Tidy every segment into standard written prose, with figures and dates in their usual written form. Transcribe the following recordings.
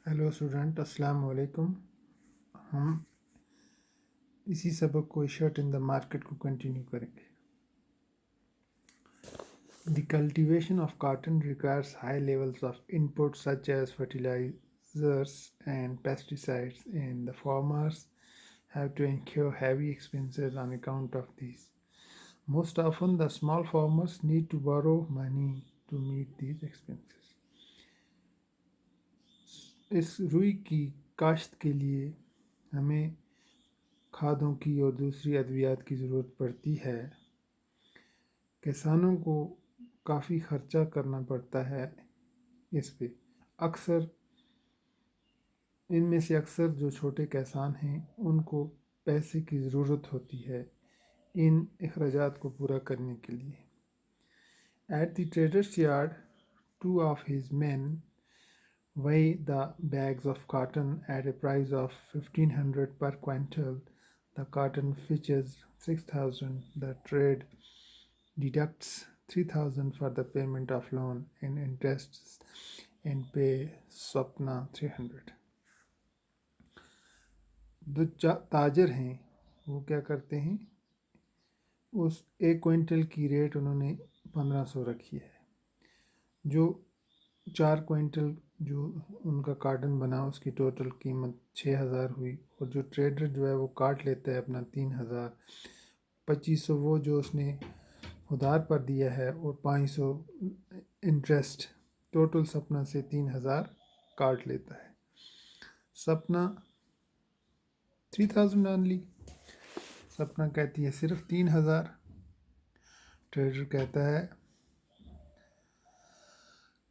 Hello student, अस्सलाम वालेकुम। हम इसी सबक को शर्ट इन द मार्केट को कंटिन्यू करेंगे। The cultivation of cotton requires high levels of input such as fertilizers and pesticides, and the farmers have to incur heavy expenses on account of these. Most often, the small farmers need to borrow money to meet these expenses. इस रुई की काश्त के लिए हमें खादों की और दूसरी अद्वियात की ज़रूरत पड़ती है। किसानों को काफ़ी खर्चा करना पड़ता है इस पे। अक्सर इनमें से अक्सर जो छोटे किसान हैं उनको पैसे की ज़रूरत होती है इन अखराजात को पूरा करने के लिए। At the traders yard, two of his man weigh the bags of cotton at a price of 1500 per quintal. The cotton fetches 6000. The trade deducts 3000 for the payment of loan and interests and pay Swapna 300. जो ताजर हैं वो क्या करते हैं, उस एक quintal की rate उन्होंने 1500 रखी है। जो 4 क्विंटल जो उनका कार्टन बना उसकी टोटल कीमत 6000 हुई, और जो ट्रेडर जो है वो काट लेता है अपना 3000। 2500 वो जो उसने उधार पर दिया है और 500 इंटरेस्ट, टोटल सपना से 3000 काट लेता है। सपना 3000 ओनली, सपना कहती है सिर्फ 3000। ट्रेडर कहता है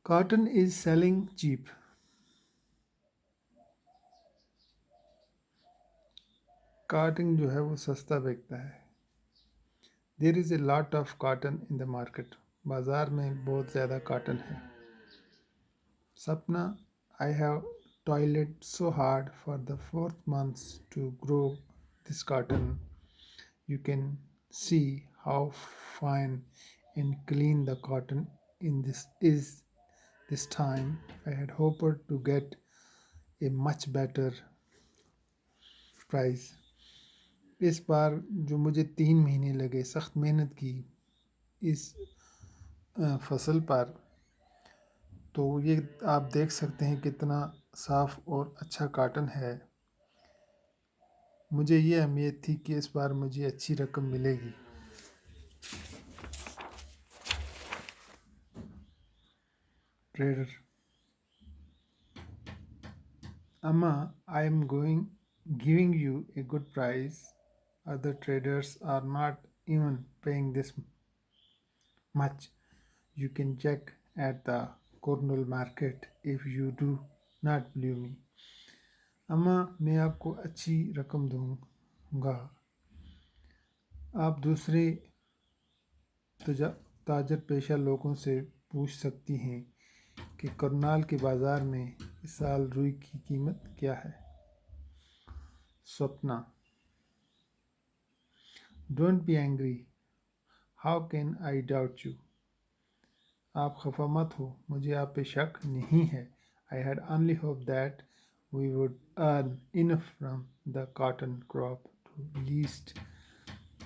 cotton is selling cheap. Cotton जो है वो सस्ता बिकता है। There is a lot of cotton in the market, बाज़ार में बहुत ज़्यादा कॉटन है। सपना I have toiled so hard for the 4th month to grow this cotton. You can see how fine and clean the cotton in this time. I had hoped to get a much better price. इस बार जो मुझे 3 महीने लगे सख्त मेहनत की इस फसल पर, तो ये आप देख सकते हैं कितना साफ़ और अच्छा कॉटन है। मुझे ये उम्मीद थी कि इस बार मुझे अच्छी रकम मिलेगी। ट्रेडर अम्मा, I am giving you a good price. Other traders are not even paying this much. You can check at the Cornwall market if you do not believe me. अम्मा, मैं आपको अच्छी रकम दूंगा। आप दूसरे ताजर पेशा लोगों से पूछ सकती हैं कि करनाल के बाज़ार में इस साल रुई की कीमत क्या है। Swapna don't be angry, how can I doubt you. आप खफा मत हो, मुझे आप पे शक नहीं है। I had only hope that we would earn enough from the cotton crop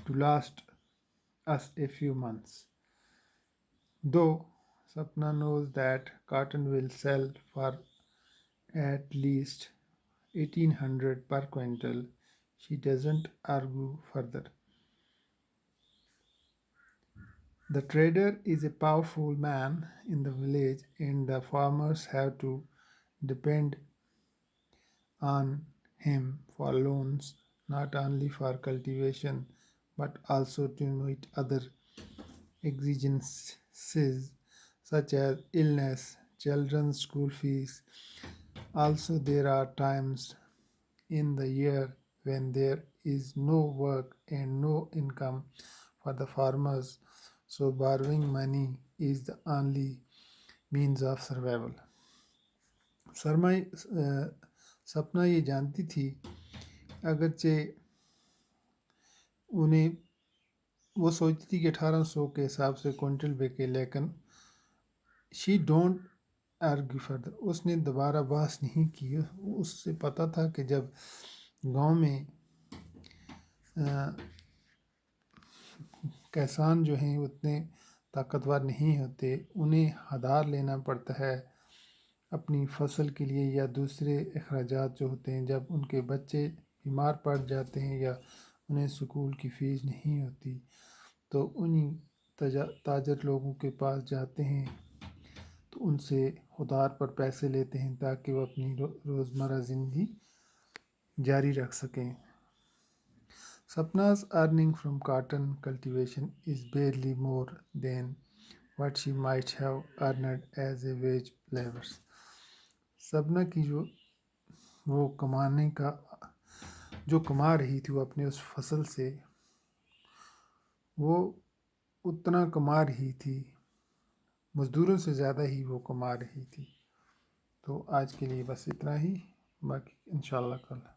to last us a few months. Though Sapna knows that cotton will sell for at least 1800 per quintal, she doesn't argue further. The trader is a powerful man in the village, and the farmers have to depend on him for loans, not only for cultivation but also to meet other exigencies such as illness, children's school fees. Also, there are times in the year when there is no work and no income for the farmers, so borrowing money is the only means of survival. सपना ये जानती थी, अगरचे उन्हें वो सोचती थी कि 1800 के हिसाब से क्विंटल बिके, लेकिन शी डोंट आर्ग्यू फर्दर, उसने दोबारा बहस नहीं की। उससे पता था कि जब गांव में किसान जो हैं उतने ताकतवर नहीं होते, उन्हें आधार लेना पड़ता है अपनी फसल के लिए या दूसरे अखराजात जो होते हैं। जब उनके बच्चे बीमार पड़ जाते हैं या उन्हें स्कूल की फ़ीस नहीं होती, तो उन्हीं ताजर लोगों के पास जाते हैं, तो उनसे उधार पर पैसे लेते हैं ताकि वो अपनी रोज़मर्रा ज़िंदगी जारी रख सकें। Sapna's earning from cotton cultivation is barely more than what she might have earned as a wage laborer. सपना की वो कमाने का जो कमा रही थी वो अपने उस फसल से, वो उतना कमा रही थी, मज़दूरों से ज़्यादा ही वो कमा रही थी। तो आज के लिए बस इतना ही, बाकी इंशाल्लाह कल।